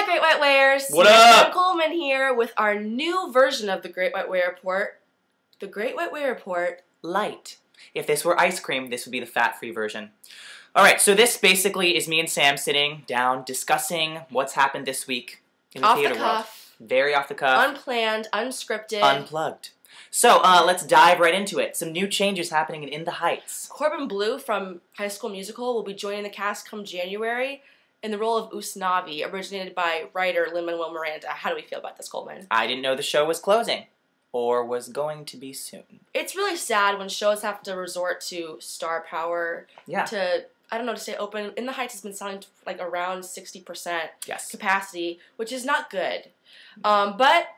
Hi, Great White Wares. What up? I'm Coleman here with our new version of the Great White Ware Report. The Great White Ware Report Lite. If this were ice cream, this would be the fat-free version. Alright, so this basically is me and Sam sitting down discussing what's happened this week in the off theater the world. cuff, Very off the cuff. unplanned, unscripted, Unplugged. So, let's dive right into it. Some new changes happening in the Heights. Corbin Bleu from High School Musical will be joining the cast come January in the role of Usnavi, originated by writer Lin-Manuel Miranda. How do we feel about this, Coleman? I didn't know the show was closing. Or was going to be soon. It's really sad when shows have to resort to star power to, I don't know, to stay open. In the Heights has been selling to like around 60% capacity, which is not good. But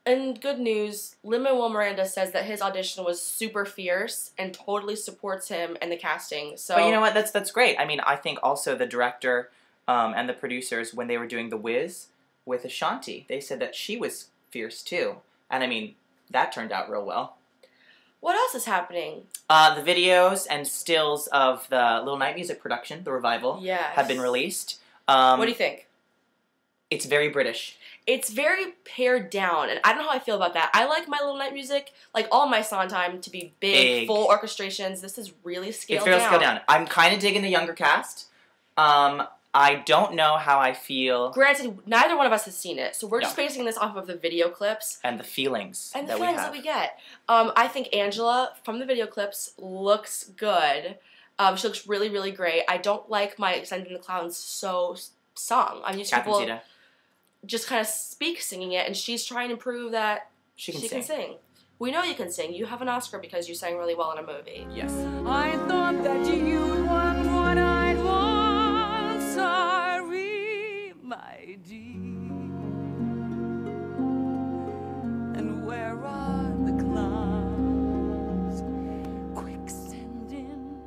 in good news, Lin-Manuel Miranda says that his audition was super fierce and totally supports him and the casting. So, but you know what? That's great. I mean, I think also the director and the producers, when they were doing The Wiz with Ashanti, they said that she was fierce too. And I mean, that turned out real well. What else is happening? The videos and stills of the Little Night Music production, the revival, have been released. What do you think? It's very British. It's very pared down, and I don't know how I feel about that. I like my Little Night Music, like all my Sondheim, to be big, full orchestrations. This is really scaled down. It's very scaled down. I'm kind of digging the younger cast. I don't know how I feel. Granted, neither one of us has seen it, so we're just basing this off of the video clips. And the feelings and the feelings that we get. I think Angela, from the video clips, looks good. She looks really, really great. I don't like my Sending the Clowns song. I'm used to people just kind of singing it, and she's trying to prove that she can sing. We know you can sing. You have an Oscar because you sang really well in a movie. Yes. I thought that you won what I'd won. Sorry, my dear. And where are the clouds? Quick, send in.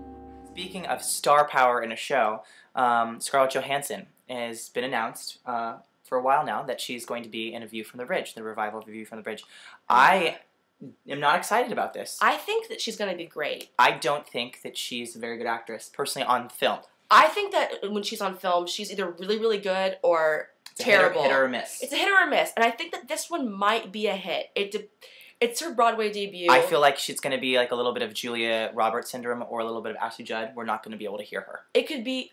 Speaking of star power in a show, Scarlett Johansson has been announced for a while now that she's going to be in A View from the Bridge, the revival of A View from the Bridge. I am not excited about this. I think that she's going to be great. I don't think that she's a very good actress, personally, on film. I think that when she's on film, she's either really, really good or terrible. Hit or miss. It's a hit or a miss. And I think that this one might be a hit. It's her Broadway debut. I feel like she's going to be like a little bit of Julia Roberts syndrome or a little bit of Ashley Judd. We're not going to be able to hear her. It could be,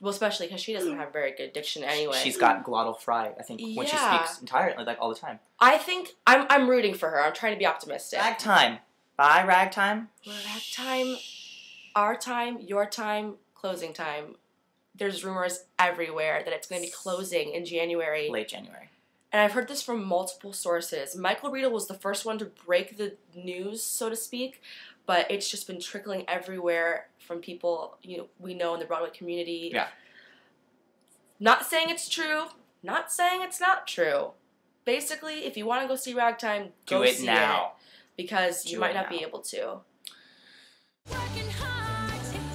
especially because she doesn't have very good diction anyway. She's got glottal fry, I think, when she speaks entirely, like all the time. I think, I'm rooting for her. I'm trying to be optimistic. Ragtime. Bye, Ragtime. Ragtime, our time, your time, closing time. There's rumors everywhere that it's going to be closing in January. Late January. And I've heard this from multiple sources. Michael Riedel was the first one to break the news, so to speak, but it's just been trickling everywhere from people we know in the Broadway community. Yeah. Not saying it's true, not saying it's not true. Basically, if you want to go see Ragtime, go see it now. Because you might not be able to.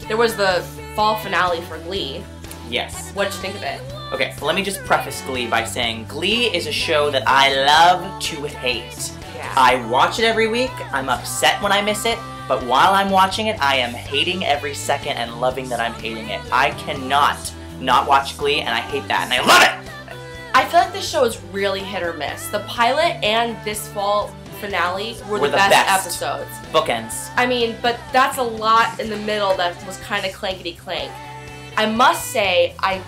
There was the fall finale for Glee. Yes. What did you think of it? Okay, so let me just preface Glee by saying Glee is a show that I love to hate. Yeah. I watch it every week, I'm upset when I miss it, but while I'm watching it, I am hating every second and loving that I'm hating it. I cannot not watch Glee, and I hate that, and I love it! I feel like this show is really hit or miss. The pilot and this fall finale were the best episodes. Bookends. I mean, but that's a lot in the middle that was kind of clankety-clank. I must say, I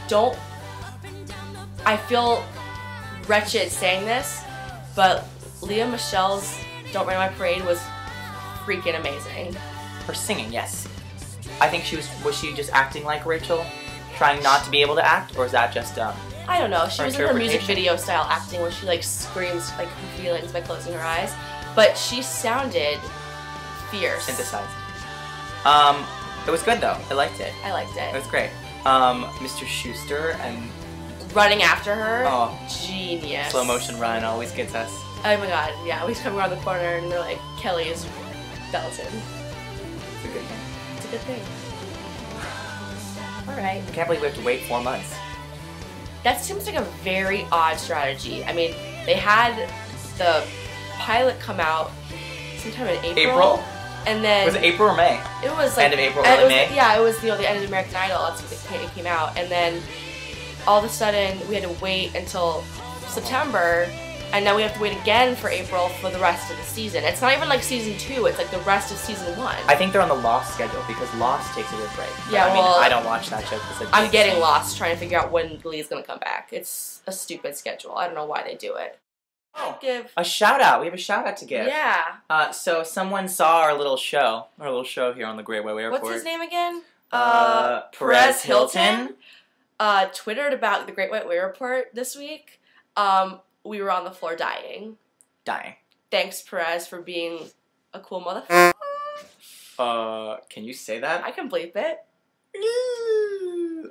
feel wretched saying this, but Lea Michele's Don't Rain on My Parade was freaking amazing. Her singing, yes. I think was she just acting like Rachel? Trying not to be able to act? Or is that just, I don't know. She was in her music video style acting where she, like, screams, like, her feelings by closing her eyes. But she sounded fierce. Synthesized. It was good, though. I liked it. I liked it. It was great. Mr. Schuster and running after her. Oh, genius. Slow motion run always gets us. Oh my god, yeah. We come around the corner and they're like, Kelly is belted. It's a good thing. It's a good thing. Alright. I can't believe we have to wait 4 months. That seems like a very odd strategy. I mean, they had the pilot come out sometime in April. And then was it April or May? It was like end of April, early May. Yeah, it was the end of American Idol. That's when it came out, and then all of a sudden we had to wait until September, and now we have to wait again for April for the rest of the season. It's not even like season 2, it's like the rest of season 1. I think they're on the Lost schedule because Lost takes a good break. Yeah, I mean, I don't watch that show because I'm getting lost trying to figure out when Glee's gonna come back. It's a stupid schedule. I don't know why they do it. Oh, a shout out. We have a shout out to give. Yeah. So someone saw our little show here on the Great White Way Airport. What's his name again? Perez Hilton. Twittered about the Great White Way Airport this week. We were on the floor dying. Thanks, Perez, for being a cool motherfucker. Can you say that? I can bleep it.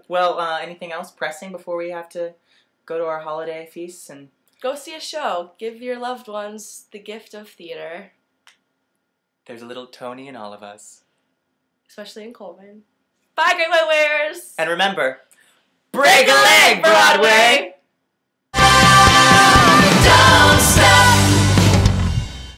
Well, anything else pressing before we have to go to our holiday feasts and go see a show? Give your loved ones the gift of theater. There's a little Tony in all of us. Especially in Coleman. Bye, Great White Wearers! And remember, break a leg, brother!